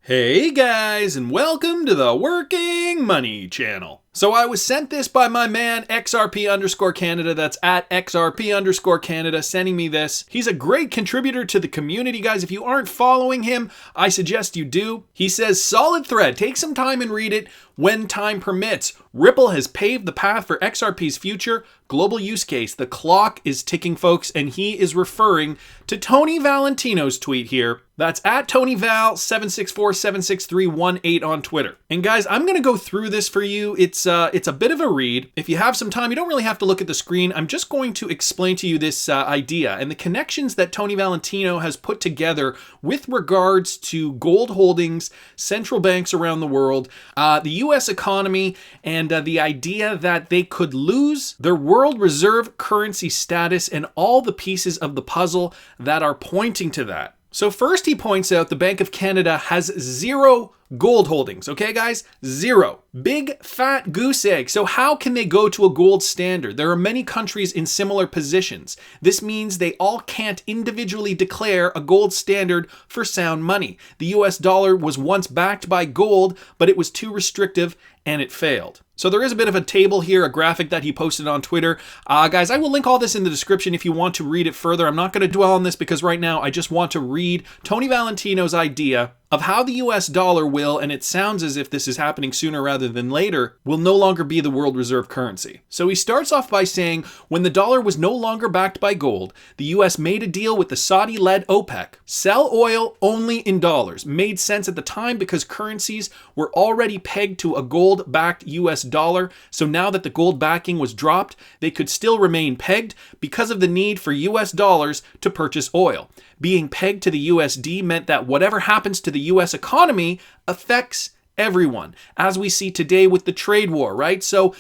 Hey guys, and welcome to the Working Money channel. So I was sent this by my man XRP_Canada, that's at XRP_Canada, sending me this. He's a great contributor to the community, guys. If you aren't following him, I suggest you do. He says, solid thread, take some time and read it when time permits. Ripple has paved the path for XRP's future. Global use case. The clock is ticking, folks, and he is referring to Tony Valentino's tweet here. That's at TonyVal76476318 on Twitter. And guys, I'm going to go through this for you. It's a bit of a read. If you have some time, you don't really have to look at the screen. I'm just going to explain to you this idea and the connections that Tony Valentino has put together with regards to gold holdings, central banks around the world, the U.S. economy, and the idea that they could lose their world reserve currency status and all the pieces of the puzzle that are pointing to that. So first he points out the Bank of Canada has zero gold holdings, okay guys? Zero. Big fat goose egg. So how can they go to a gold standard? There are many countries in similar positions. This means they all can't individually declare a gold standard for sound money. The US dollar was once backed by gold, but it was too restrictive and it failed. So there is a bit of a table here, a graphic that he posted on Twitter. Guys, I will link all this in the description if you want to read it further. I'm not going to dwell on this because right now I just want to read Tony Valentino's idea of how the US dollar will, and it sounds as if this is happening sooner rather than later, will no longer be the world reserve currency. So he starts off by saying, when the dollar was no longer backed by gold, the US made a deal with the Saudi-led OPEC. Sell oil only in dollars. Made sense at the time because currencies were already pegged to a gold-backed US dollar, so now that the gold backing was dropped, they could still remain pegged because of the need for US dollars to purchase oil. Being pegged to the USD meant that whatever happens to the US economy affects everyone, as we see today with the trade war, right? So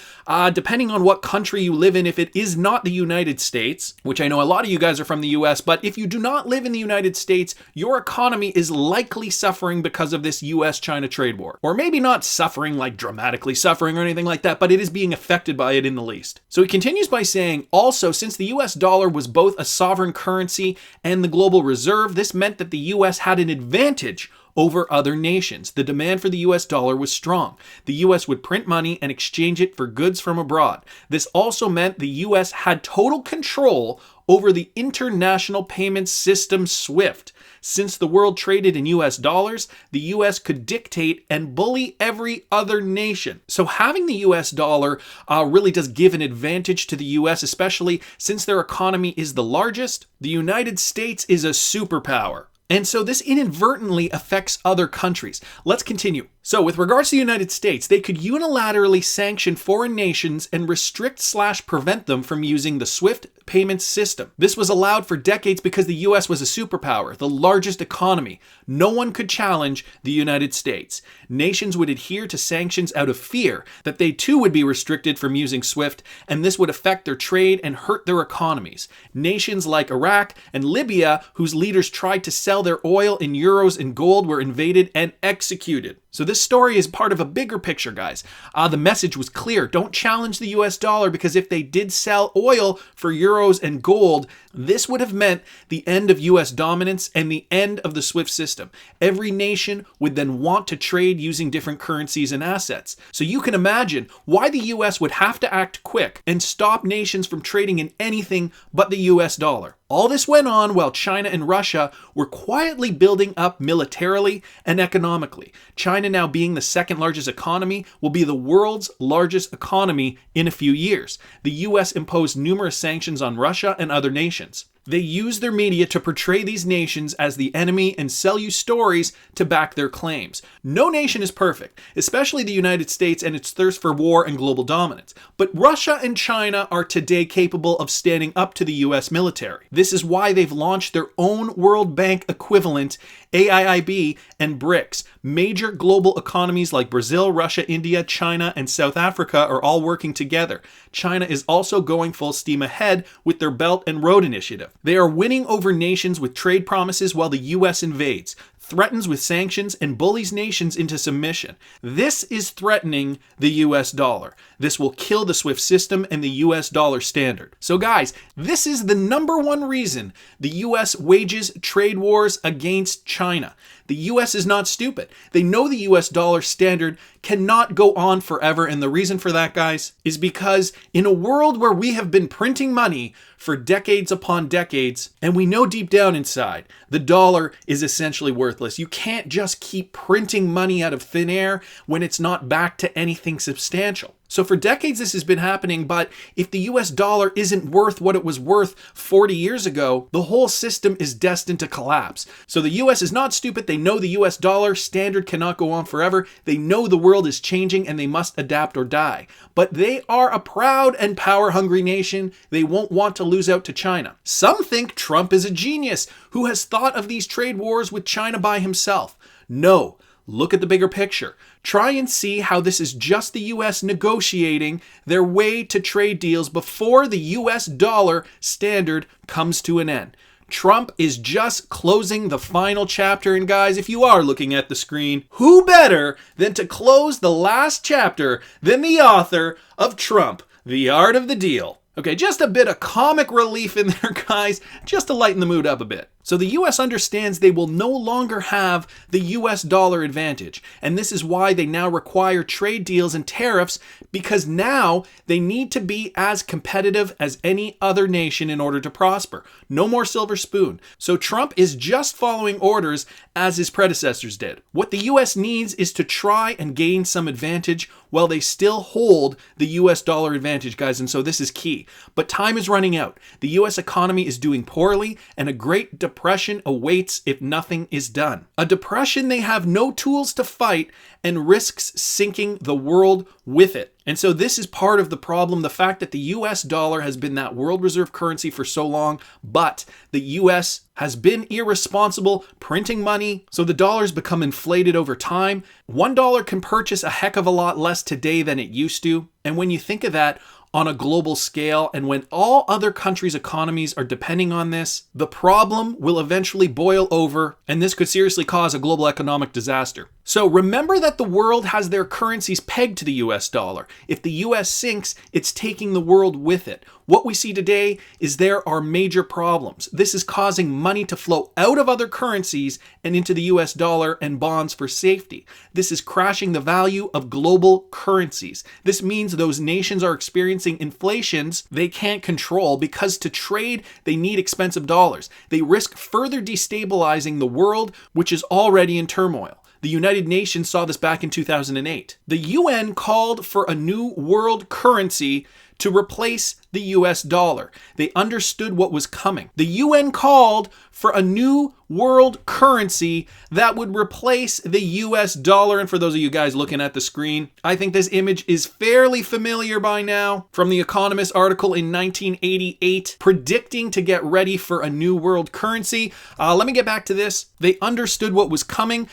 depending on what country you live in, if it is not the United States, which I know a lot of you guys are from the US, but if you do not live in the United States, your economy is likely suffering because of this US-China trade war. Or maybe not suffering, like dramatically suffering or anything like that, but it is being affected by it in the least. So he continues by saying, also, since the US dollar was both a sovereign currency and the global reserve, this meant that the US had an advantage over other nations. The demand for the US dollar was strong. The US would print money and exchange it for goods from abroad. This also meant the US had total control over the international payment system SWIFT. Since the world traded in US dollars, the US could dictate and bully every other nation. So having the US dollar really does give an advantage to the US, especially since their economy is the largest. The United States is a superpower. And so this inadvertently affects other countries. Let's continue. So with regards to the United States, they could unilaterally sanction foreign nations and restrict/prevent them from using the SWIFT payment system. This was allowed for decades because the US was a superpower, the largest economy. No one could challenge the United States. Nations would adhere to sanctions out of fear that they too would be restricted from using SWIFT, and this would affect their trade and hurt their economies. Nations like Iraq and Libya, whose leaders tried to sell their oil in euros and gold, were invaded and executed. So this story is part of a bigger picture, guys. The message was clear. Don't challenge the US dollar, because if they did sell oil for euros and gold, this would have meant the end of US dominance and the end of the SWIFT system. Every nation would then want to trade using different currencies and assets. So you can imagine why the US would have to act quick and stop nations from trading in anything but the US dollar. All this went on while China and Russia were quietly building up militarily and economically. China, now being the second largest economy, will be the world's largest economy in a few years. The US imposed numerous sanctions on Russia and other nations. They use their media to portray these nations as the enemy and sell you stories to back their claims. No nation is perfect, especially the United States and its thirst for war and global dominance. But Russia and China are today capable of standing up to the US military. This is why they've launched their own World Bank equivalent, AIIB and BRICS. Major global economies like Brazil, Russia, India, China, and South Africa are all working together. China is also going full steam ahead with their Belt and Road Initiative. They are winning over nations with trade promises while the US invades, threatens with sanctions, and bullies nations into submission. This is threatening the US dollar. This will kill the SWIFT system and the US dollar standard. So guys, this is the number one reason the US wages trade wars against China. The US is not stupid. They know the US dollar standard cannot go on forever. And the reason for that, guys, is because in a world where we have been printing money for decades upon decades, and we know deep down inside, the dollar is essentially worthless. You can't just keep printing money out of thin air when it's not backed to anything substantial. So for decades, this has been happening, but if the US dollar isn't worth what it was worth 40 years ago, the whole system is destined to collapse. So the US is not stupid. They know the US dollar standard cannot go on forever. They know the world is changing and they must adapt or die. But they are a proud and power-hungry nation. They won't want to lose out to China. Some think Trump is a genius who has thought of these trade wars with China by himself. No. Look at the bigger picture. Try and see how this is just the US negotiating their way to trade deals before the US dollar standard comes to an end. Trump is just closing the final chapter. And guys, if you are looking at the screen, who better than to close the last chapter than the author of Trump, The Art of the Deal? Okay, just a bit of comic relief in there, guys, just to lighten the mood up a bit. So the US understands they will no longer have the US dollar advantage. And this is why they now require trade deals and tariffs, because now they need to be as competitive as any other nation in order to prosper. No more silver spoon. So Trump is just following orders as his predecessors did. What the US needs is to try and gain some advantage while they still hold the US dollar advantage, guys. And so this is key. But time is running out. The US economy is doing poorly, and a great depression awaits if nothing is done. A depression they have no tools to fight and risks sinking the world with it. And so this is part of the problem, the fact that the US dollar has been that world reserve currency for so long, but the US has been irresponsible printing money, so the dollar's become inflated over time. $1 can purchase a heck of a lot less today than it used to. And when you think of that on a global scale, and when all other countries' economies are depending on this, the problem will eventually boil over, and this could seriously cause a global economic disaster. So remember that the world has their currencies pegged to the US dollar. If the US sinks, it's taking the world with it. What we see today is there are major problems. This is causing money to flow out of other currencies and into the US dollar and bonds for safety. This is crashing the value of global currencies. This means those nations are experiencing inflations they can't control because to trade, they need expensive dollars. They risk further destabilizing the world, which is already in turmoil. The United Nations saw this back in 2008. The UN called for a new world currency to replace the US dollar. They understood what was coming. The UN called for a new world currency that would replace the US dollar. And for those of you guys looking at the screen, I think this image is fairly familiar by now from the Economist article in 1988, predicting to get ready for a new world currency. Let me get back to this. They understood what was coming.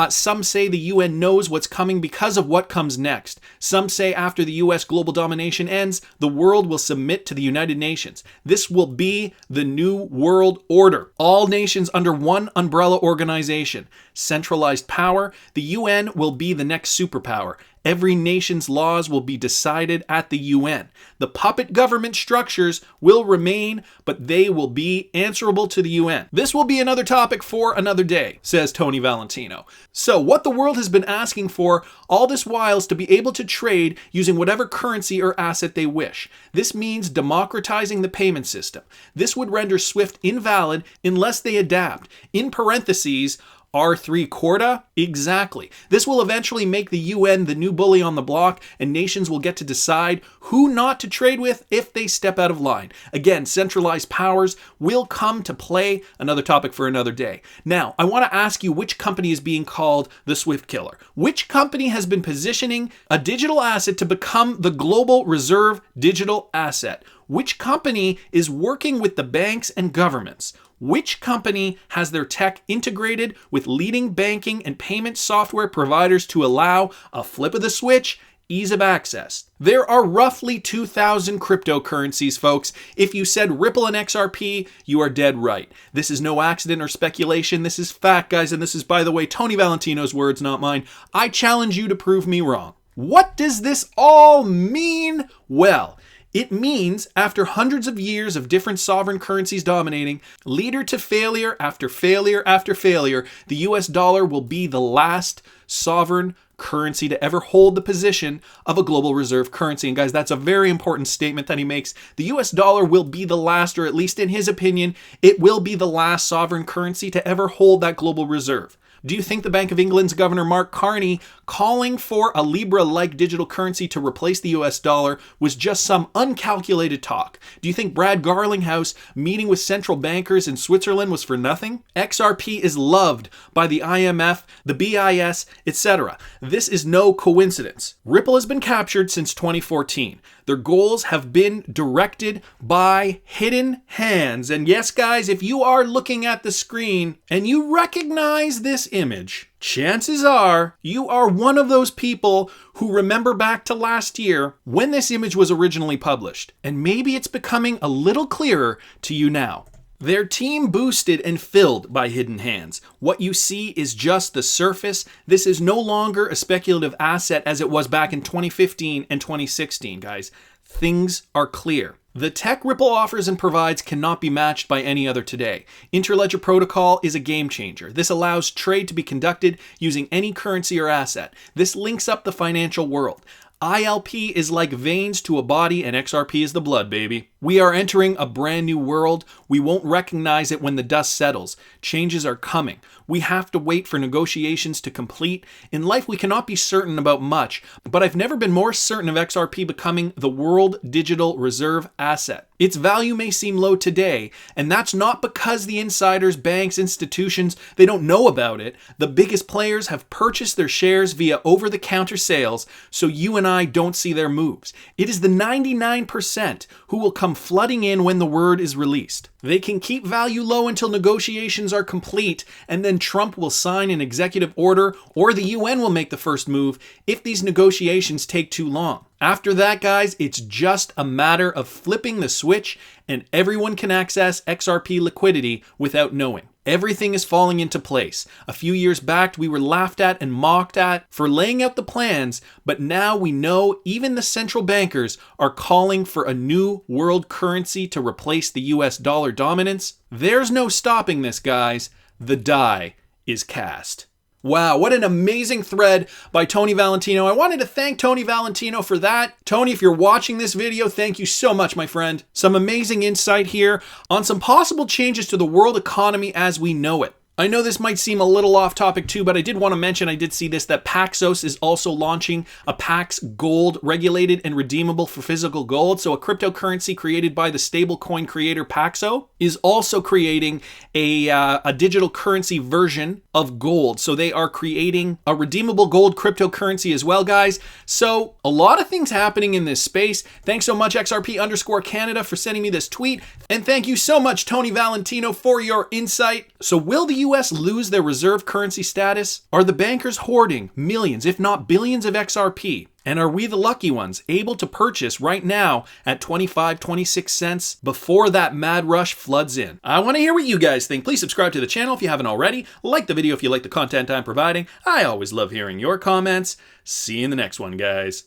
Some say the UN knows what's coming because of what comes next. Some say after the US global domination ends, the world will submit to the United Nations. This will be the new world order. All nations under one umbrella organization. Centralized power. The UN will be the next superpower. Every nation's laws will be decided at the UN. The puppet government structures will remain, but they will be answerable to the UN. This will be another topic for another day, says Tony Valentino. So what the world has been asking for all this while is to be able to trade using whatever currency or asset they wish. This means democratizing the payment system. This would render SWIFT invalid unless they adapt. In parentheses, R3 Corda? Exactly. This will eventually make the UN the new bully on the block, and nations will get to decide who not to trade with if they step out of line. Again, centralized powers will come to play, another topic for another day. Now, I want to ask you which company is being called the SWIFT killer? Which company has been positioning a digital asset to become the global reserve digital asset? Which company is working with the banks and governments? Which company has their tech integrated with leading banking and payment software providers to allow a flip of the switch, ease of access? There are roughly 2,000 cryptocurrencies, folks. If you said Ripple and XRP, you are dead right. This is no accident or speculation. This is fact, guys. And this is, by the way, Tony Valentino's words, not mine. I challenge you to prove me wrong. What does this all mean? Well, It means after hundreds of years of different sovereign currencies dominating, leader to failure after failure after failure, the US dollar will be the last sovereign currency to ever hold the position of a global reserve currency. And guys, that's a very important statement that he makes. The US dollar will be the last, or at least in his opinion, it will be the last sovereign currency to ever hold that global reserve. Do you think the Bank of England's Governor Mark Carney calling for a Libra-like digital currency to replace the US dollar was just some uncalculated talk? Do you think Brad Garlinghouse meeting with central bankers in Switzerland was for nothing? XRP is loved by the IMF, the BIS, etc. This is no coincidence. Ripple has been captured since 2014. Their goals have been directed by hidden hands. And yes, guys, if you are looking at the screen and you recognize this image, chances are you are one of those people who remember back to last year when this image was originally published. And maybe it's becoming a little clearer to you now. Their team boosted and filled by hidden hands. What you see is just the surface. This is no longer a speculative asset as it was back in 2015 and 2016, guys. Things are clear. The tech Ripple offers and provides cannot be matched by any other today. Interledger protocol is a game changer. This allows trade to be conducted using any currency or asset. This links up the financial world. ILP is like veins to a body and XRP is the blood, baby. We are entering a brand new world. We won't recognize it when the dust settles. Changes are coming. We have to wait for negotiations to complete. In life, we cannot be certain about much, but I've never been more certain of XRP becoming the world digital reserve asset. Its value may seem low today, and that's not because the insiders, banks, institutions, they don't know about it. The biggest players have purchased their shares via over-the-counter sales, so you and I don't see their moves. It is the 99% who will come flooding in when the word is released. They can keep value low until negotiations are complete, and then Trump will sign an executive order, or the UN will make the first move if these negotiations take too long. After that, guys, it's just a matter of flipping the switch, and everyone can access XRP liquidity without knowing. Everything is falling into place. A few years back, we were laughed at and mocked at for laying out the plans, but now we know even the central bankers are calling for a new world currency to replace the US dollar dominance. There's no stopping this, guys. The die is cast. Wow, what an amazing thread by Tony Valentino. I wanted to thank Tony Valentino for that. Tony, if you're watching this video, thank you so much, my friend. Some amazing insight here on some possible changes to the world economy as we know it. I know this might seem a little off topic too, but I did want to mention, I did see this, that Paxos is also launching a Pax Gold regulated and redeemable for physical gold. So a cryptocurrency created by the stablecoin creator Paxos is also creating a digital currency version of gold. So they are creating a redeemable gold cryptocurrency as well, guys. So a lot of things happening in this space. Thanks so much XRP_Canada for sending me this tweet. And thank you so much, Tony Valentino, for your insight. So will the US lose their reserve currency status? Are the bankers hoarding millions, if not billions of XRP? And are we the lucky ones able to purchase right now at 25, 26 cents before that mad rush floods in? I want to hear what you guys think. Please subscribe to the channel if you haven't already. Like the video if you like the content I'm providing. I always love hearing your comments. See you in the next one, guys.